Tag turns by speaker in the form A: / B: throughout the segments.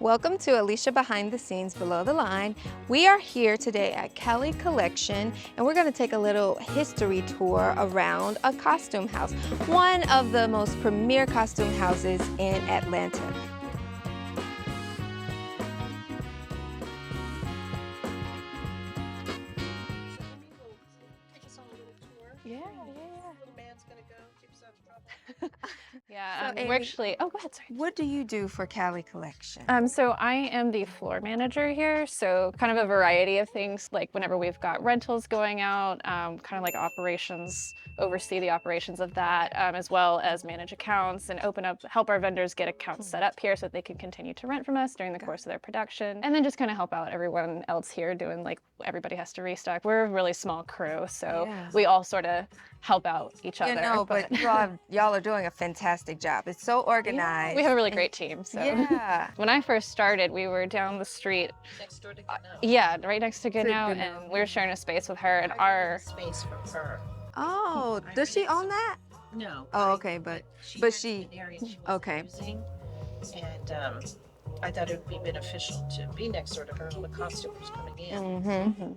A: Welcome to Alesha Behind the Scenes Below the Line. We are here today at Kelly Collection and we're going to take a little history tour around a costume house, one of the most premier costume houses in Atlanta. Yeah.
B: Little man's gonna go keep us out of trouble.
C: Yeah,
A: So,
C: we're
A: Amy,
C: actually, oh, go ahead, sorry.
A: what do you do for Kelly Collection?
C: So I am the floor manager here, so kind of a variety of things, like whenever we've got rentals going out, kind of like operations, oversee the operations of that, as well as manage accounts and help our vendors get accounts set up here so that they can continue to rent from us during the course of their production, and then just kind of help out everyone else here doing, like, everybody has to restock. We're a really small crew, so
A: Yeah.
C: we all sort of help out each other.
A: You know, but y'all are doing a fantastic job. It's so organized.
C: We have a really great team, so.
A: Yeah.
C: When I first started, we were down the street.
B: Next door to Gano.
C: Yeah, right next to Gano,
A: Gano.
C: and we were sharing a space with her, and
B: I got space from her.
A: Oh, does she own that?
B: No.
A: Oh, okay, but
B: she
A: but
B: had
A: she-
B: an area she was
A: okay.
B: using, and I thought it would be beneficial to be next door to her and all the costumers coming in.
A: Mm-hmm.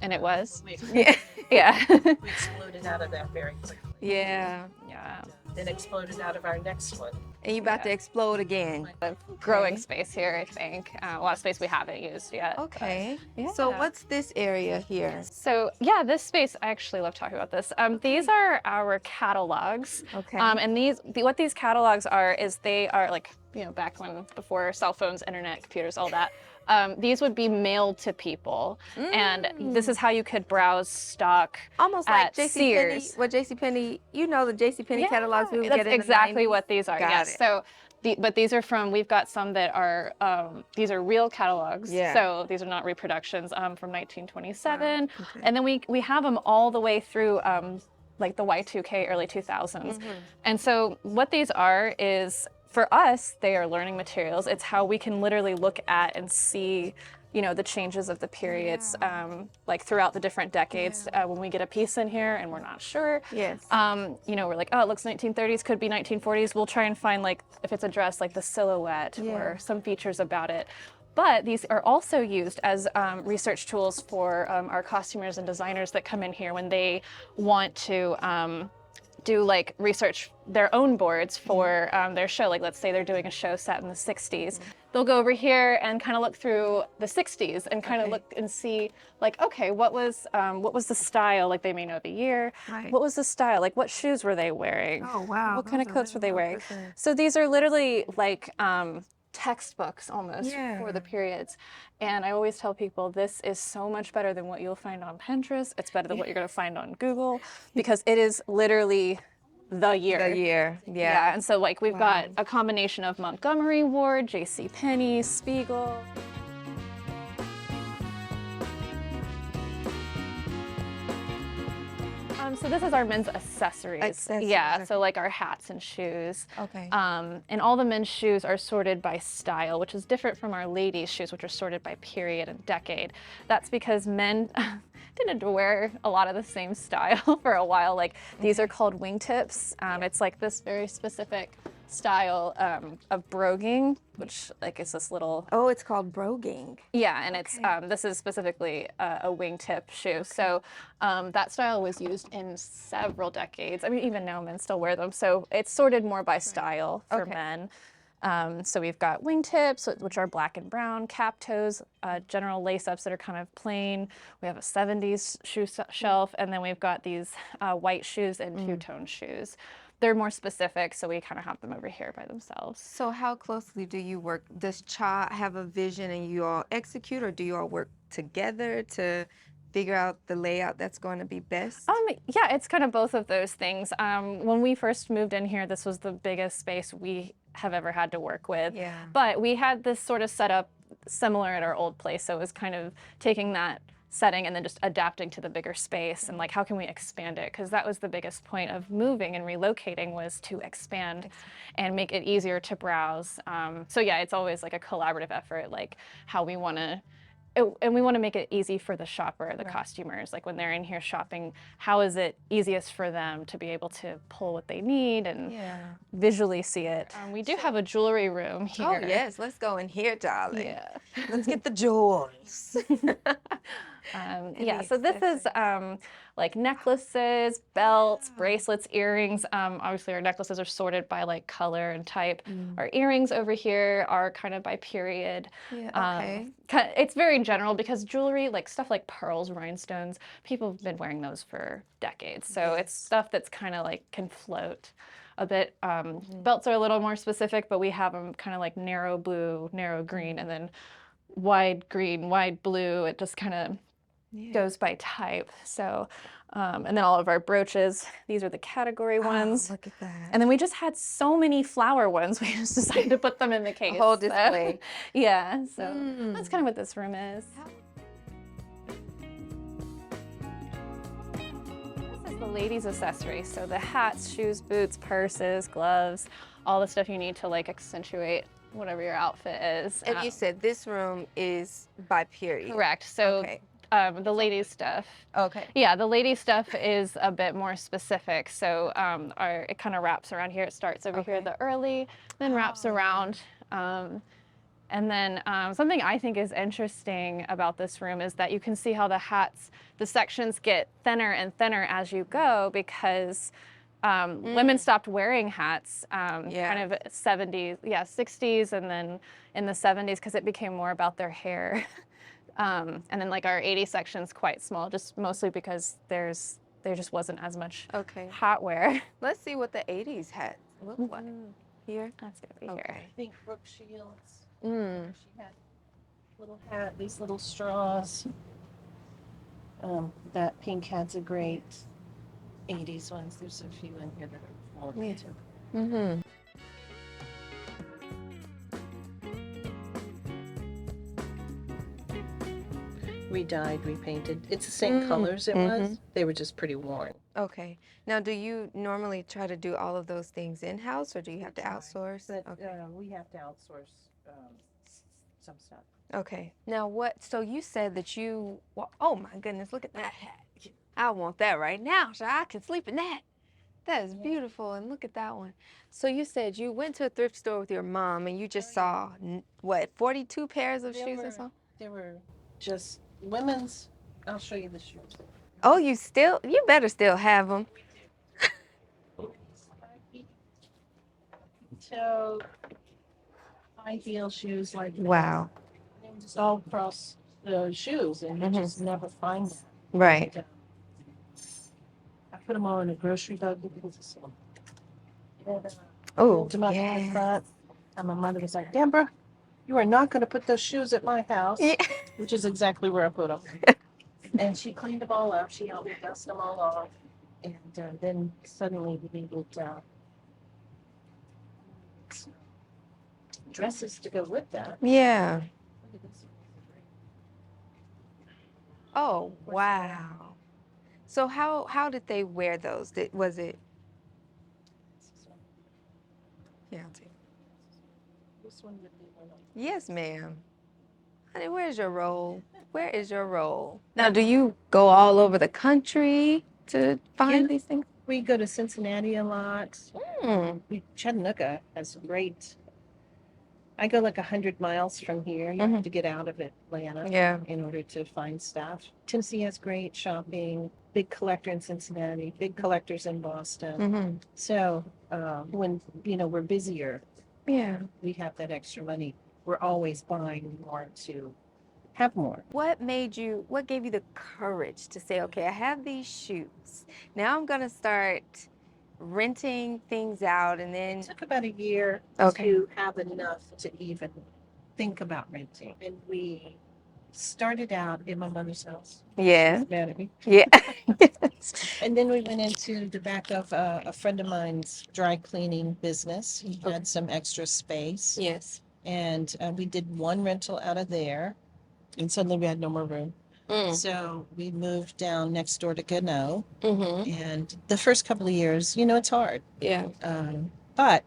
C: and it was.
B: We,
A: Yeah.
C: Yeah.
B: we exploded out of that very quickly.
A: Yeah.
C: Yeah.
B: Then exploded out of our next one.
A: And you about to explode again.
C: Growing space here, I think. A lot of space we haven't used yet.
A: Okay.
C: but-
A: So
C: Yeah.
A: what's this area here?
C: So yeah, this space, I actually love talking about this. These are our catalogs.
A: Okay.
C: And what these catalogs are is they are, like, back before cell phones, internet, computers, all that. These would be mailed to people, and this is how you could browse stock.
A: Almost like
C: at
A: JCPenney.
C: Sears.
A: What JCPenney, you know the JCPenney catalogs we would
C: That's
A: get in
C: exactly
A: the 90s?
C: what these are.
A: Got
C: Yes.
A: it.
C: So, but these are we've got some that are, these are real catalogs.
A: Yeah.
C: So these are not reproductions from 1927.
A: Wow, okay.
C: And then we have them all the way through like the Y2K, early 2000s. And so what these are is, for us, they are learning materials. It's how we can literally look at and see, the changes of the periods, like throughout the different decades. When we get a piece in here and we're not sure,
A: Yes.
C: we're like, oh, it looks 1930s, could be 1940s. We'll try and find, like, if it's a dress, like the silhouette or some features about it. But these are also used as research tools for our costumers and designers that come in here when they want to do, like, research their own boards for their show. Like, let's say they're doing a show set in the 60s. They'll go over here and kind of look through the 60s and kind of look and see, like, okay, what was the style? Like, they may know the year.
A: Right.
C: What was the style? Like, what shoes were they wearing?
A: Oh, wow.
C: What kind of
A: Those are
C: coats were they
A: really
C: wearing?
A: well-presented.
C: So these are literally like textbooks almost
A: Yeah.
C: for the periods. And I always tell people, this is so much better than what you'll find on Pinterest. It's better than what you're going to find on Google, because it is literally the year.
A: The year.
C: Yeah,
A: Yeah.
C: and so, like, we've got a combination of Montgomery Ward, JCPenney, Spiegel. So this is our men's accessories.
A: Accessories,
C: Yeah,
A: okay.
C: so like our hats and shoes.
A: Okay.
C: And all the men's shoes are sorted by style, which is different from our ladies' shoes, which are sorted by period and decade. That's because men tended to wear a lot of the same style for a while. Like, these are called wingtips. It's like this very specific style of broguing, which, like, is this little.
A: Oh, it's called broguing.
C: Yeah, and it's this is specifically a wingtip shoe. So that style was used in several decades. I mean, even now men still wear them. So it's sorted more by style for men. So we've got wingtips, which are black and brown, cap toes, general lace-ups that are kind of plain. We have a 70s shoe shelf, and then we've got these white shoes and two-tone shoes. They're more specific, so we kind of have them over here by themselves.
A: So how closely do you work? Does Cha have a vision and you all execute, or do you all work together to figure out the layout that's going to be best?
C: Yeah, it's kind of both of those things. When we first moved in here, this was the biggest space we have ever had to work with.
A: Yeah.
C: But we had this sort of setup similar at our old place, so it was kind of taking that setting and then just adapting to the bigger space and, like, how can we expand it? Because that was the biggest point of moving and relocating, was to expand and make it easier to browse. So yeah, it's always like a collaborative effort, like how we want to and we want to make it easy for the shopper, the costumers, like when they're in here shopping, how is it easiest for them to be able to pull what they need and visually see it. We do have a jewelry room here.
A: Oh yes, let's go in here, darling.
C: Yeah.
A: Let's get the jewels.
C: Yeah, so this is like necklaces, belts, bracelets, earrings. Obviously our necklaces are sorted by like color and type. Our earrings over here are kind of by period.
A: Yeah,
C: It's very general because jewelry, like stuff like pearls, rhinestones, people have been wearing those for decades. So it's stuff that's kind of like can float a bit. Belts are a little more specific, but we have them kind of like narrow blue, narrow green, and then wide green, wide blue. It just kind of goes by type. So, and then all of our brooches, these are the category ones.
A: Look at that.
C: And then we just had so many flower ones, we just decided to put them in the case.
A: A whole display.
C: So, yeah, so that's kind of what this room is. This is the ladies' accessories. So the hats, shoes, boots, purses, gloves, all the stuff you need to like accentuate whatever your outfit is.
A: And you said this room is by period.
C: Correct. So
A: Okay.
C: The ladies' stuff.
A: Okay.
C: Yeah, the ladies' stuff is a bit more specific. So it kind of wraps around here. It starts over here, the early, then wraps around. And then something I think is interesting about this room is that you can see how the hats, the sections get thinner and thinner as you go because women stopped wearing hats kind of 70s, 60s, and then in the 70s because it became more about their hair. And then like our 80 section's quite small, just mostly because there just wasn't as much hat wear.
A: Let's see what the 80s hats look like. Here?
C: That's gonna be here.
B: I think Brooke Shields. She had little hat, these little straws. That pink hat's a great 80s ones. There's a few in here that are more too. Redyed, repainted. It's the same colors it was. They were just pretty worn.
A: Okay. Now, do you normally try to do all of those things in-house, or do you have to outsource?
B: But we have to outsource some stuff.
A: Okay. Now, so you said that oh my goodness, look at that hat. I want that right now, so I can sleep in that. That is beautiful, and look at that one. So you said you went to a thrift store with your mom, and you just saw, 42 pairs of shoes or something?
B: They were just women's. I'll show you the shoes.
A: Oh, you better still have them.
B: So, high heel shoes like
A: Wow.
B: they were just all across the shoes, and you just never find them.
A: Right.
B: And, I put them all in a grocery bag because
A: Oh,
B: them up in the front. And my mother was like, "Deborah, you are not going to put those shoes at my house," which is exactly where I put them. And she cleaned them all up. She helped me dust them all off. And then suddenly we needed dresses to go with that.
A: Yeah. Oh, wow. So how did they wear those? Was it? Yeah, I'll take it.
B: This one would be one of
A: Yes, ma'am. Honey, where's your roll? Where is your roll? Now, do you go all over the country to find these things?
B: We go to Cincinnati a lot. Chattanooga has great. I go like 100 miles from here. You have to get out of Atlanta in order to find stuff. Tennessee has great shopping. Big collector in Cincinnati. Big collectors in Boston. So when we're busier, we have that extra money. We're always buying more to have more.
A: What gave you the courage to say, okay, I have these shoes. Now I'm gonna start renting things out, and then
B: It took about a year to have enough to even think about renting. And we started out in my mother's house. She's mad at me.
A: Yeah.
B: And then we went into the back of a friend of mine's dry cleaning business. He had some extra space.
A: Yes.
B: And we did one rental out of there. And suddenly we had no more room. So we moved down next door to Gano. And the first couple of years, it's hard.
A: Yeah.
B: But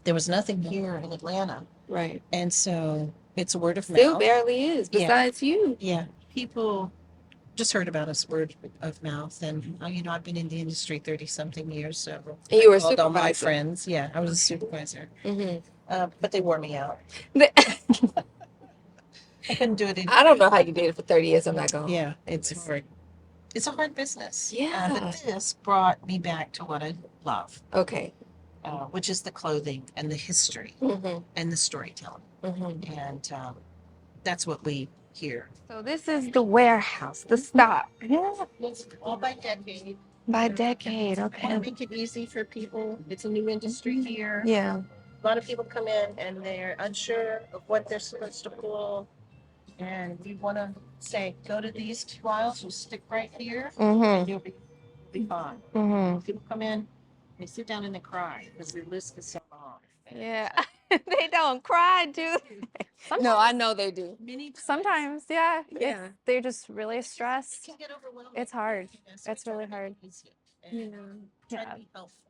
B: there was nothing here in Atlanta.
A: Right.
B: And so It's word of
A: Still
B: mouth.
A: barely is,
B: Yeah.
A: besides you.
B: Yeah. People just heard about us word of mouth. And, I've been in the industry 30-something years, so
A: And you
B: I
A: were a
B: called all my
A: supervisor.
B: friends. Yeah, I was a supervisor. But they wore me out. I couldn't do it anymore.
A: I don't know how you did it for 30 years. I'm not going.
B: Yeah, it's hard. It's a hard business.
A: Yeah.
B: But this brought me back to what I love,
A: Okay.
B: which is the clothing and the history and the storytelling. And that's what we hear.
A: So this is the warehouse, the stock. Yeah.
B: It's all by decade.
A: By decade,
B: I
A: okay.
B: make it easy for people. It's a new industry here.
A: Yeah.
B: A lot of people come in and they're unsure of what they're supposed to pull. And we want to say, go to these 2 aisles, you stick right here, and you'll be fine. People come in, they sit down and they cry because their list is so long.
A: Yeah. They don't cry, do they? No, I know they do.
C: Sometimes, yeah.
A: Yeah.
C: They're just really stressed.
B: It can get overwhelming.
C: It's hard.
B: So
C: It's really
B: try to
C: hard.
B: make it easier and try to be helpful.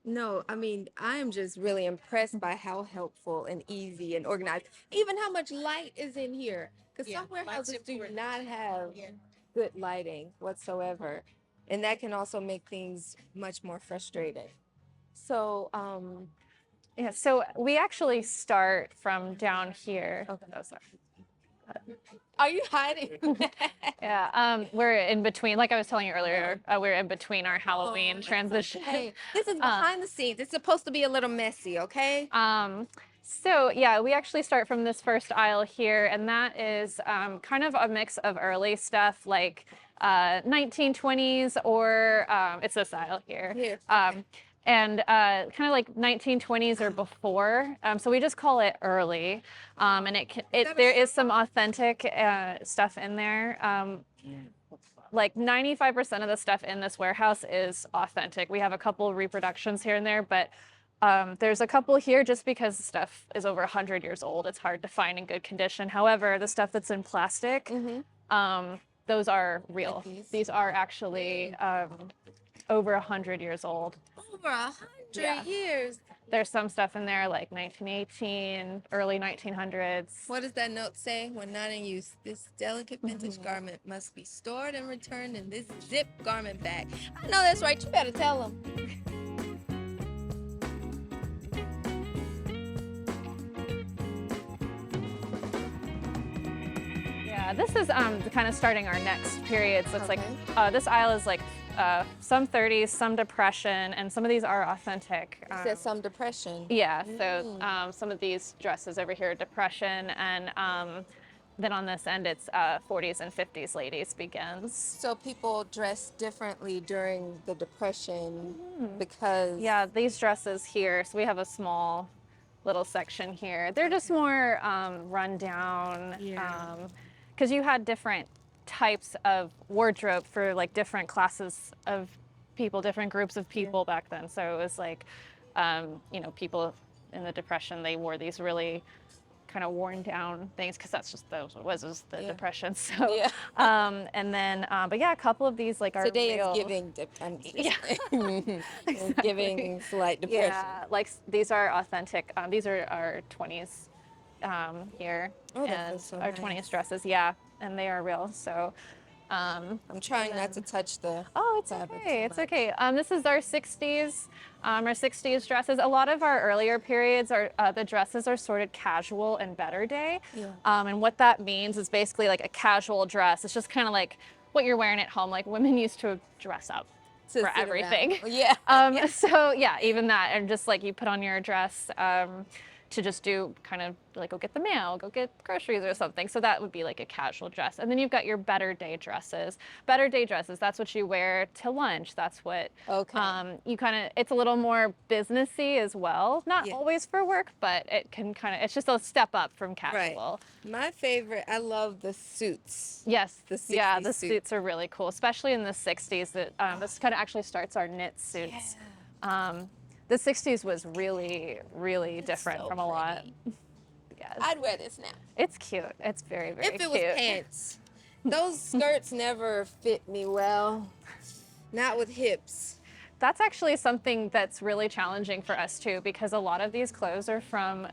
A: No, I mean, I am just really impressed by how helpful and easy and organized. Even how much light is in here. Because
B: Yeah,
A: some warehouses
B: light's
A: do
B: important.
A: not have
B: Yeah.
A: good lighting whatsoever. And that can also make things much more frustrating. So,
C: Yeah, so we actually start from down here.
A: Okay.
C: Oh, sorry.
A: are you hiding?
C: Yeah, we're in between, like I was telling you earlier, we're in between our Halloween transition.
A: Hey, this is behind the scenes. It's supposed to be a little messy, okay?
C: So yeah, we actually start from this first aisle here, and that is kind of a mix of early stuff like 1920s or it's this aisle here.
A: Here.
C: And kind of like 1920s or before. So we just call it early. And there is some authentic stuff in there. Like 95% of the stuff in this warehouse is authentic. We have a couple reproductions here and there, but there's a couple here just because the stuff is over 100 years old. It's hard to find in good condition. However, the stuff that's in plastic, those are real. These are actually over 100 years old.
A: Over 100 years.
C: There's some stuff in there like 1918, early 1900s.
A: What does that note say? When not in use, this delicate vintage garment must be stored and returned in this zip garment bag. I know that's right. You better tell them.
C: Yeah, this is kind of starting our next period. So it's like this aisle is like some 30s, some Depression, and some of these are authentic.
A: You said some Depression.
C: Yeah, so some of these dresses over here are Depression, and then on this end it's 40s and 50s ladies begins.
A: So people dress differently during the Depression because...
C: Yeah, these dresses here, so we have a small little section here. They're just more run down because you had different types of wardrobe for like different classes of people, different groups of people back then. So it was like, people in the Depression, they wore these really kind of worn down things because that's just what it was the Depression. So, and then, but yeah, a couple of these like are
A: today
C: real.
A: is giving, giving slight depression.
C: Yeah, like these are authentic. These are our 20s here, and
A: so
C: our
A: nice.
C: 20s dresses. And they are real. So
A: I'm trying not to touch the
C: it's okay. It's okay. This is our 60s. Our 60s dresses. A lot of our earlier periods are the dresses are sorted casual and better day. And what that means is basically like a casual dress. It's just kind of like what you're wearing at home. Like women used to dress up for everything. So yeah, even that, and just like you put on your dress to just do kind of like go get the mail, go get groceries or something. So that would be like a casual dress. And then you've got your better day dresses. Better day dresses, that's what you wear to lunch. That's what you kind of, it's a little more businessy as well. Not always for work, but it can kind of, it's just a step up from casual.
A: Right. My favorite, I love the suits.
C: Yes.
A: The 60s
C: yeah, the suits are really cool, especially in the 60s. This kind of actually starts our knit suits. The 60s was really, really different from a lot. Yes.
A: I'd wear this now.
C: It's cute. It's very, very cute.
A: If it was pants. Those skirts never fit me well. Not with hips.
C: That's actually something that's really challenging for us too, because a lot of these clothes are from,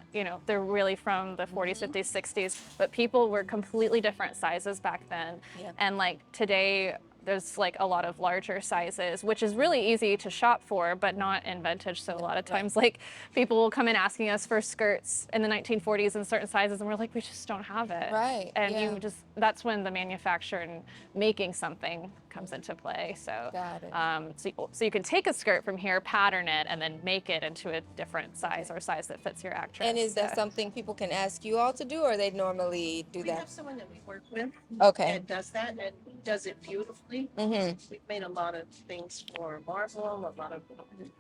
C: they're really from the 40s, 50s, 60s, but people were completely different sizes back then.
A: Yeah.
C: And like today, there's like a lot of larger sizes, which is really easy to shop for, but not in vintage. So a lot of times, like people will come in asking us for skirts in the 1940s in certain sizes, and we're like, we just don't have it.
A: Right,
C: And
A: yeah.
C: that's when the manufacturer and making something comes into play. So,
A: Got it.
C: so you can take a skirt from here, pattern it, and then make it into a different size or size that fits your actress.
A: And is that something people can ask you all to do, or they normally do
B: We
A: that?
B: have someone that we work with
A: Okay.
B: that does that and does it beautifully.
A: Mm-hmm.
B: We've made a lot of things for Marvel, a lot of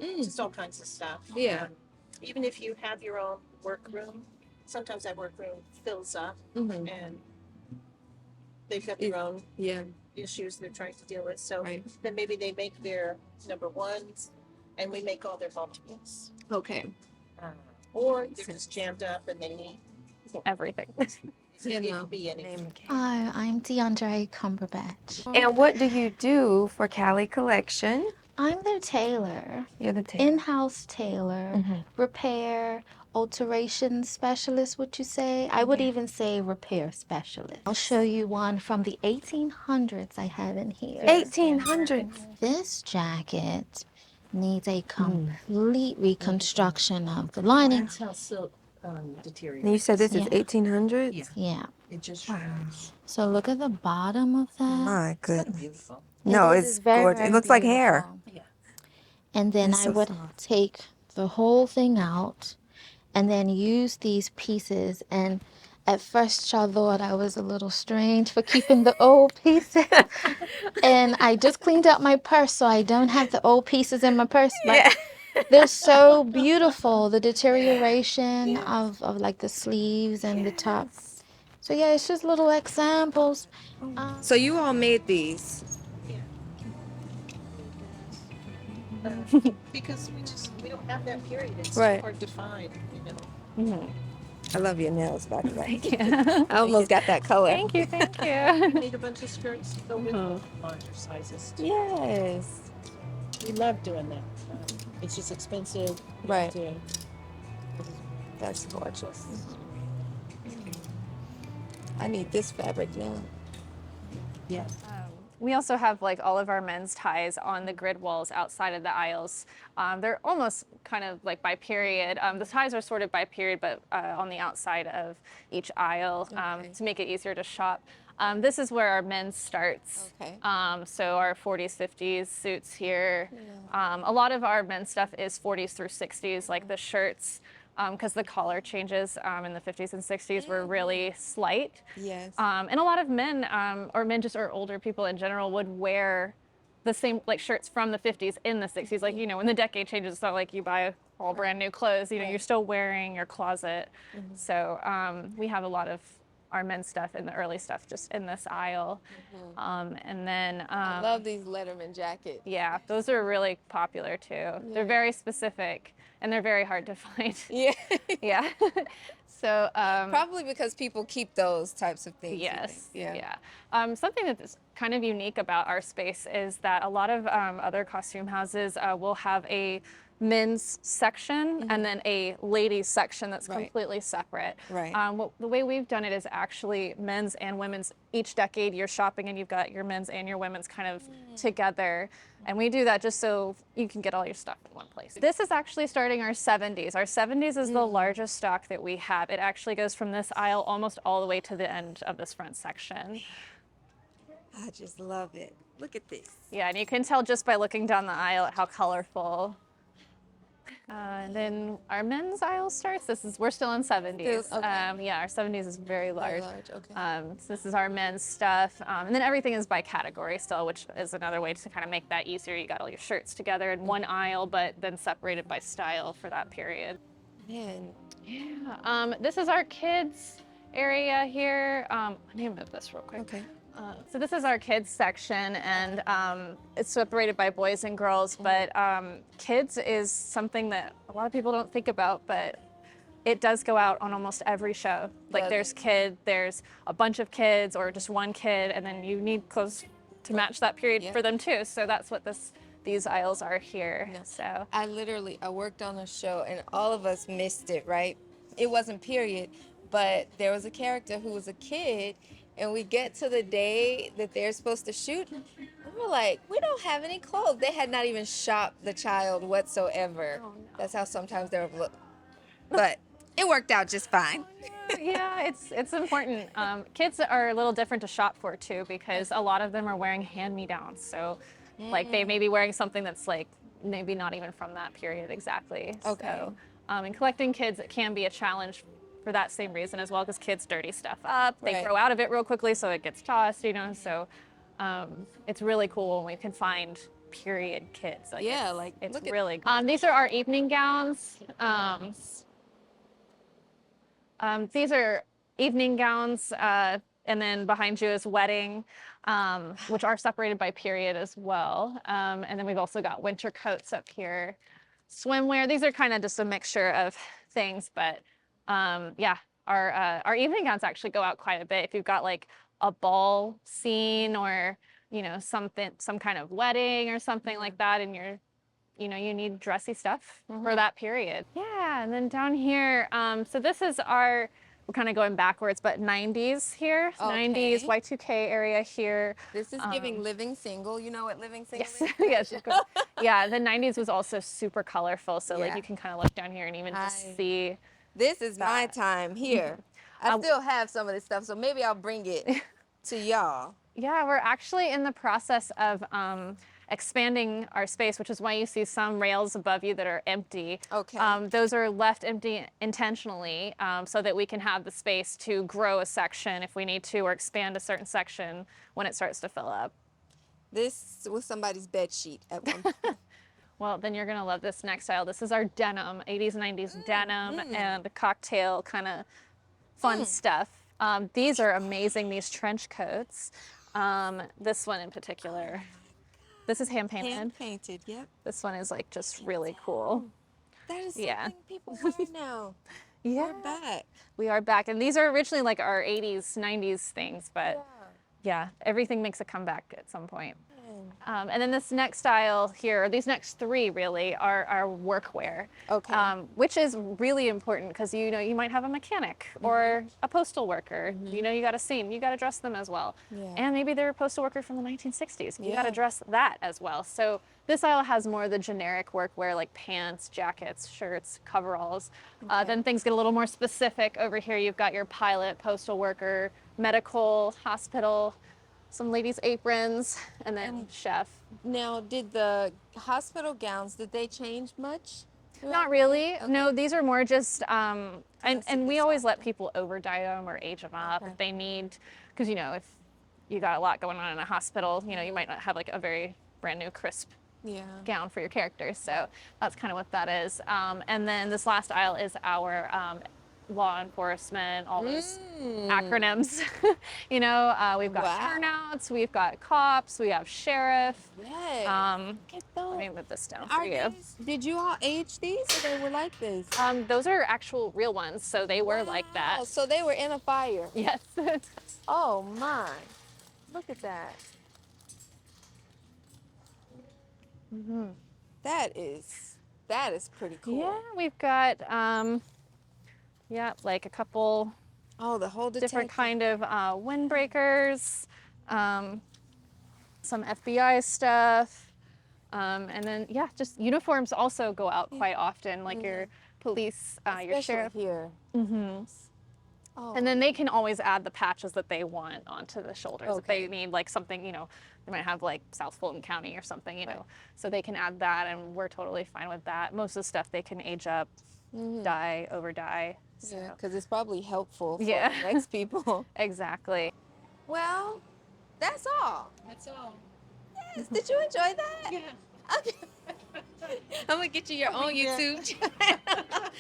B: just all kinds of stuff.
A: Yeah.
B: Even if you have your own workroom, sometimes that workroom fills up
A: Mm-hmm.
B: and they've got their own issues they're trying to deal with. So then maybe they make their number ones and we make all their multiples.
A: Okay.
B: Or they're just jammed up and they need
C: everything.
B: it could be anything.
D: Hi, I'm DeAndre Cumberbatch.
A: And what do you do for Cali Collection?
D: I'm their tailor,
A: You're the tailor.
D: in-house tailor, repair, alteration specialist, would you say? I would even say repair specialist. I'll show you one from the 1800s I have in here.
A: 1800s.
D: This jacket needs a complete reconstruction of the lining.
B: That's how silk deteriorates.
A: And you said this is
D: Yeah.
A: 1800s?
B: Yeah.
D: Yeah.
B: It just shreds.
D: So look at the bottom of that.
A: My goodness.
B: Beautiful.
A: No,
D: It
A: it's
D: is very,
A: gorgeous. It
D: very
A: looks like hair.
D: beautiful.
B: Yeah.
D: And then
A: It's
D: I
A: so
D: would
A: soft.
D: take the whole thing out and then use these pieces. And at first, y'all thought I was a little strange for keeping the old pieces. And I just cleaned out my purse, so I don't have the old pieces in my purse. But they're so beautiful. The deterioration of like the sleeves and the top. So yeah, it's just little examples.
A: So you all made these.
B: Because we don't have that period. It's
A: Right.
B: hard to find, you know.
A: I love your nails, by the way.
C: Thank you.
A: I almost got that color.
C: Thank you.
B: We made a bunch of skirts to go with larger sizes. Too.
A: Yes.
B: We love doing that. It's just expensive. You have
A: Right.
B: to-
A: That's gorgeous. I need this fabric now.
B: Yeah.
C: We also have like all of our men's ties on the grid walls outside of the aisles. They're almost kind of like by period. The ties are sorted by period, but on the outside of each aisle to make it easier to shop. This is where our men's starts.
A: Okay.
C: So our 40s, 50s suits here. A lot of our men's stuff is 40s through 60s, like the shirts, because the collar changes in the 50s and 60s were really slight.
A: Yes.
C: And a lot of men, or men just or older people in general, would wear the same like shirts from the 50s in the 60s. Like, when the decade changes, it's not like you buy all brand new clothes. You're still wearing your closet. So we have a lot of our men's stuff and the early stuff just in this aisle. And then
A: I love these Letterman jackets.
C: yeah, those are really popular too. They're very specific and they're very hard to find.
A: Yeah.
C: Yeah. So
A: Probably because people keep those types of things. you
C: yes.
A: think.
C: Yeah. Something that's kind of unique about our space is that a lot of other costume houses will have a men's section and then a ladies section that's completely separate.
A: Right.
C: The way we've done it is actually men's and women's. Each decade you're shopping and you've got your men's and your women's kind of together. And we do that just so you can get all your stuff in one place. This is actually starting our 70s. Our 70s is the largest stock that we have. It actually goes from this aisle almost all the way to the end of this front section.
A: I just love it. Look at this.
C: Yeah, and you can tell just by looking down the aisle how colorful. And then our men's aisle starts. We're still in 70s.
A: Still- okay.
C: Yeah, our 70s is very large.
A: Okay.
C: So this is our men's stuff. And then everything is by category still, which is another way to kind of make that easier. You got all your shirts together in one aisle, but then separated by style for that period.
A: Man.
C: Yeah. This is our kids area here. Let me move this real quick.
A: Okay.
C: So this is our kids section, and it's separated by boys and girls, but kids is something that a lot of people don't think about, but it does go out on almost every show. Like there's a bunch of kids or just one kid, and then you need clothes to match that period for them too. So that's what this these aisles are here.
A: No.
C: So
A: I worked on a show and all of us missed it, right? It wasn't period, but there was a character who was a kid, and we get to the day that they're supposed to shoot, and we're like, we don't have any clothes. They had not even shopped the child whatsoever.
C: Oh, no.
A: That's how sometimes they're look. But it worked out just fine.
C: yeah, it's important. Kids are a little different to shop for too, because a lot of them are wearing hand-me-downs. So like they may be wearing something that's like maybe not even from that period exactly.
A: Okay.
C: So and collecting kids, it can be a challenge for that same reason as well, because kids dirty stuff up. They
A: Right.
C: grow out of it real quickly, so it gets tossed, you know. So it's really cool when we can find period kids. Like
A: Yeah,
C: it's,
A: like,
C: it's
A: look at-
C: really cool. These are our evening gowns. These are evening gowns, and then behind you is wedding, which are separated by period as well. And then we've also got winter coats up here, swimwear. These are kind of just a mixture of things, but yeah, our evening gowns actually go out quite a bit. If you've got like a ball scene or you know some kind of wedding or something like that, and you need dressy stuff for that period. Yeah, and then down here, so this is we're kind of going backwards, but 90s here,
A: Okay.
C: 90s Y2K area here.
A: This is giving living single. You know what living single
C: Yes,
A: is?
C: yes, of course. Yeah, the 90s was also super colorful, so like
A: Yeah.
C: you can kind of look down here and even just see.
A: This is my
C: that.
A: time here. I still have some of this stuff, so maybe I'll bring it to y'all.
C: Yeah, we're actually in the process of expanding our space, which is why you see some rails above you that are empty.
A: Okay.
C: Those are left empty intentionally so that we can have the space to grow a section if we need to, or expand a certain section when it starts to fill up.
A: This was somebody's bed sheet at one point.
C: Well, then you're gonna love this next style. This is our denim, 80s, 90s denim and cocktail kind of fun stuff. These are amazing, these trench coats. This one in particular. This is hand painted.
A: Hand painted, yep.
C: This one is like just really cool.
A: That is
C: Yeah.
A: something people wear now.
C: Yeah.
A: We're back.
C: We are back. And these are originally like our 80s, 90s things, but yeah, everything makes a comeback at some point. And then this next style here, or these next three really, are our workwear.
A: Okay.
C: Which is really important because you might have a mechanic or a postal worker. You got a scene, you got to dress them as well.
A: Yeah.
C: And maybe they're a postal worker from the 1960s. You got to
A: Yeah.
C: dress that as well. So this aisle has more of the generic workwear like pants, jackets, shirts, coveralls. Then things get a little more specific. Over here you've got your pilot, postal worker, medical, hospital, some ladies' aprons, and then chef.
A: Now, did the hospital gowns, did they change much?
C: Not really.
A: Okay.
C: No, these are more just, and
A: see
C: we
A: this
C: always let people over dye them or age them up
A: Okay.
C: if they need, because if you got a lot going on in a hospital, you might not have like a very brand new crisp
A: Yeah.
C: gown for your characters. So that's kind of what that is. And then this last aisle is our law enforcement, all those acronyms. We've got
A: Wow.
C: turnouts, we've got cops, we have sheriff.
A: Yes.
C: Let
A: those.
C: me move this down for
A: Are
C: you.
A: did you all age these or they were like this?
C: Those are actual real ones, so they were like that.
A: Oh, so they were in a fire.
C: Yes.
A: Oh my. Look at that. That is pretty cool.
C: Yeah, we've got like a couple
A: Oh, the whole
C: different
A: detention.
C: kind of windbreakers, some FBI stuff, and then just uniforms also go out quite often, like your police, your
A: Especially
C: sheriff.
A: here. Oh.
C: And then they can always add the patches that they want onto the shoulders. If
A: Okay.
C: they need like something, they might have like South Fulton County or something, so they can add that, and we're totally fine with that. Most of the stuff they can age up, dye, over dye. So.
A: Yeah, because it's probably helpful for
C: Yeah.
A: the next people.
C: Exactly.
A: Well, that's all.
B: That's all.
A: Yes. Did you enjoy that?
B: Yeah.
A: Okay. I'm gonna get you your own YouTube.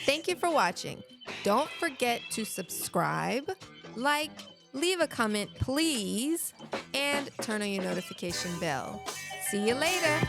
A: Thank you for watching. Don't forget to subscribe, like, leave a comment, please, and turn on your notification bell. See you later.